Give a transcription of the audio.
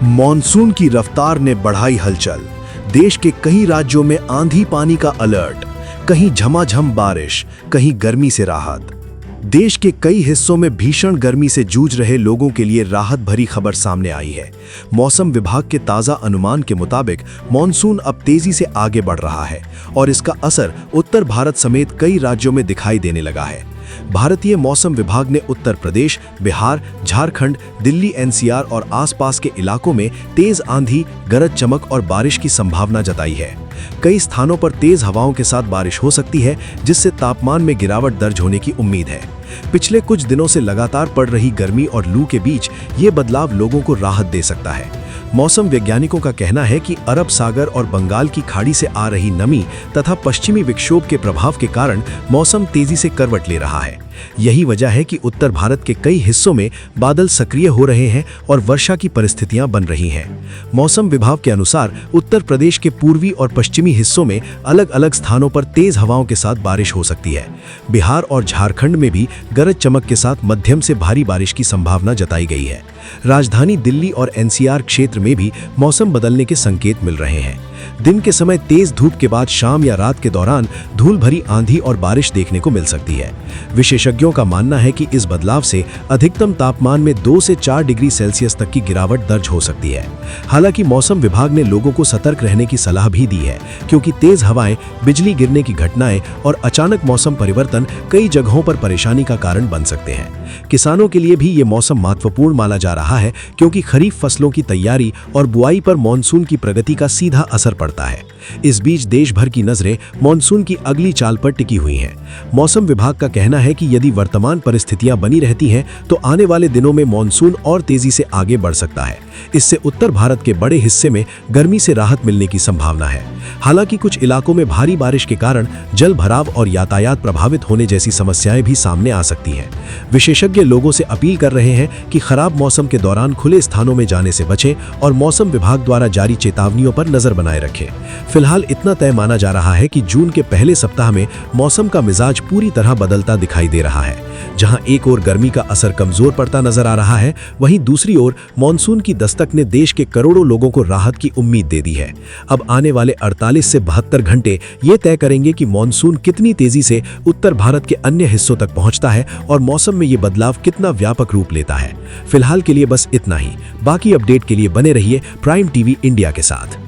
Monsoon की रफ्तार ने बढ़ाई हलचल। देश के कई राज्यों में आंधी पानी का अलर्ट, कहीं झमाझम बारिश, कहीं गर्मी से राहत। देश के कई हिस्सों में भीषण गर्मी से जूझ रहे लोगों के लिए राहत भरी खबर सामने आई है। मौसम विभाग के ताज़ा अनुमान के मुताबिक मॉनसून अब तेजी से आगे बढ़ रहा है और इसका असर उत्तर भारत समेत कई राज्यों में दिखाई देने लगा है। भारतीय मौसम विभाग ने उत्तर प्रदेश, बिहार, झारखंड, दिल्ली एनसीआर और आसपास के इलाकों में तेज आंधी, गरज चमक और बारिश की संभावना जताई है। कई स्थानों पर तेज हवाओं के साथ बारिश हो सकती है, जिससे तापमान में गिरावट दर्ज होने की उम्मीद है। पिछले कुछ दिनों से लगातार पड़ रही गर्मी और लू के बीच ये बदलाव लोगों को राहत दे सकता है। मौसम वैज्ञानिकों का कहना है कि अरब सागर और बंगाल की खाड़ी से आ रही नमी तथा पश्चिमी विक्षोभ के प्रभाव के कारण मौसम तेजी से करवट ले रहा है। यही वजह है कि उत्तर भारत के कई हिस्सों में बादल सक्रिय हो रहे हैं और वर्षा की परिस्थितियां बन रही हैं। मौसम विभाग के अनुसार उत्तर प्रदेश के पूर्वी और पश्चिमी हिस्सों में अलग अलग स्थानों पर तेज हवाओं के साथ बारिश हो सकती है। बिहार और झारखंड में भी गरज चमक के साथ मध्यम से भारी बारिश की संभावना जताई गई है। राजधानी दिल्ली और एनसीआर क्षेत्र में भी मौसम बदलने के संकेत मिल रहे हैं। दिन के समय तेज धूप के बाद शाम या रात के दौरान धूल भरी आंधी और बारिश देखने को मिल सकती है। विशेषज्ञों का मानना है कि इस बदलाव से अधिकतम तापमान में 2 से 4 डिग्री सेल्सियस तक की गिरावट दर्ज हो सकती है। हालांकि मौसम विभाग ने लोगों को सतर्क रहने की सलाह भी दी है, क्योंकि तेज हवाएं, बिजली गिरने की घटनाएं और अचानक मौसम परिवर्तन कई जगहों पर परेशानी का कारण बन सकते हैं। किसानों के लिए भी ये मौसम महत्वपूर्ण माना जा रहा है, क्योंकि खरीफ फसलों की तैयारी और बुआई पर मॉनसून की प्रगति का सीधा असर पड़ता है। इस बीच देश भर की नजरें मॉनसून की अगली चाल पर टिकी हुई हैं। मौसम विभाग का कहना है कि यदि वर्तमान परिस्थितियां बनी रहती हैं तो आने वाले दिनों में मॉनसून और तेजी से आगे बढ़ सकता है। इससे उत्तर भारत के बड़े हिस्से में गर्मी से राहत मिलने की संभावना है। हालांकि कुछ इलाकों में भारी बारिश के कारण जल भराव और यातायात प्रभावित होने जैसी समस्याएं भी सामने आ सकती हैं। विशेषज्ञ लोगों से अपील कर रहे हैं कि खराब मौसम के दौरान खुले स्थानों में जाने से बचें और मौसम विभाग द्वारा जारी चेतावनियों पर नजर बनाए रखें। फिलहाल इतना तय माना जा रहा है कि जून के पहले सप्ताह में मौसम का मिजाज पूरी तरह बदलता दिखाई दे रहा है। जहां एक ओर गर्मी का असर कमजोर पड़ता नजर आ रहा है, वहीं दूसरी ओर मॉनसून की दस्तक ने देश के करोड़ों लोगों को राहत की उम्मीद दे दी है। अब आने वाले 48 से 72 घंटे ये तय करेंगे कि मॉनसून कितनी तेजी से उत्तर भारत के अन्य हिस्सों तक पहुंचता है और मौसम में ये बदलाव कितना व्यापक रूप लेता है। फिलहाल के लिए बस इतना ही। बाकी अपडेट के लिए बने रहिए प्राइम टीवी इंडिया के साथ।